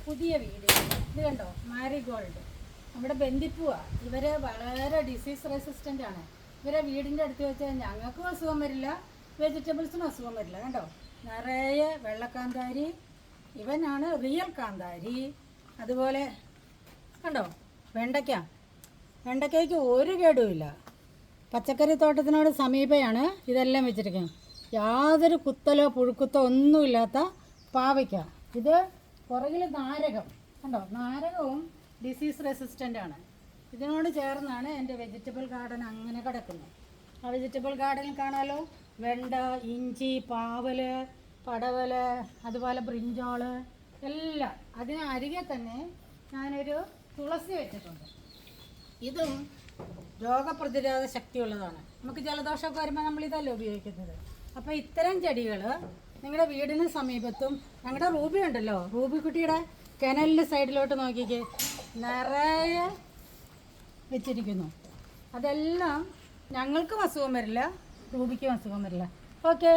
പുതിയ വീട്. ഇത് കണ്ടോ, മാരിഗോൾഡ്. നമ്മുടെ ബന്ദിപ്പൂവാ. ഇവര് വളരെ ഡിസീസ് റെസിസ്റ്റൻ്റ് ആണ്. ഇവരെ വീടിൻ്റെ അടുത്ത് വെച്ചാൽ ഞങ്ങൾക്കും അസുഖം വരില്ല, വെജിറ്റബിൾസിനും അസുഖം വരില്ല. കണ്ടോ, നിറയെ വെള്ളക്കാന്താരി. ഇവനാണ് റിയൽ കാന്താരി. അതുപോലെ കണ്ടോ വെണ്ടയ്ക്കയ്ക്ക് ഒരു കേടുമില്ല. പച്ചക്കറി തോട്ടത്തിനോട് സമീപയാണ് ഇതെല്ലാം വെച്ചിരിക്കുന്നത്. യാതൊരു കുത്തലോ പുഴുക്കുത്തോ ഒന്നുമില്ലാത്ത പാവയ്ക്ക. ഇത് പുറകിൽ നാരകം. കണ്ടോ, നാരകവും ഡിസീസ് റെസിസ്റ്റൻ്റ് ആണ്. ഇതിനോട് ചേർന്നാണ് എൻ്റെ വെജിറ്റബിൾ ഗാർഡൻ അങ്ങനെ കിടക്കുന്നത്. ആ വെജിറ്റബിൾ ഗാർഡനിൽ കാണാലോ, വെണ്ട, ഇഞ്ചി, പാവൽ, പടവൽ, അതുപോലെ ബ്രിഞ്ചോൾ എല്ലാം. അതിന് അരികെ തന്നെ ഞാനൊരു തുളസി വെച്ചിട്ടുണ്ട്. ഇതും രോഗപ്രതിരോധ ശക്തിയുള്ളതാണ്. നമുക്ക് ജലദോഷമൊക്കെ വരുമ്പോൾ നമ്മളിതല്ലേ ഉപയോഗിക്കുന്നത്. അപ്പോൾ ഇത്തരം ചെടികൾ നിങ്ങളുടെ വീടിന് സമീപത്തും, ഞങ്ങളുടെ റൂബി ഉണ്ടല്ലോ, റൂബി കുട്ടിയുടെ കെനലിൻ്റെ സൈഡിലോട്ട് നോക്കിക്കേ, നിറയെ വെച്ചിരിക്കുന്നു. അതെല്ലാം ഞങ്ങൾക്കും അസുഖം വരില്ല, റൂബിക്കും അസുഖം വരില്ല. ഓക്കെ.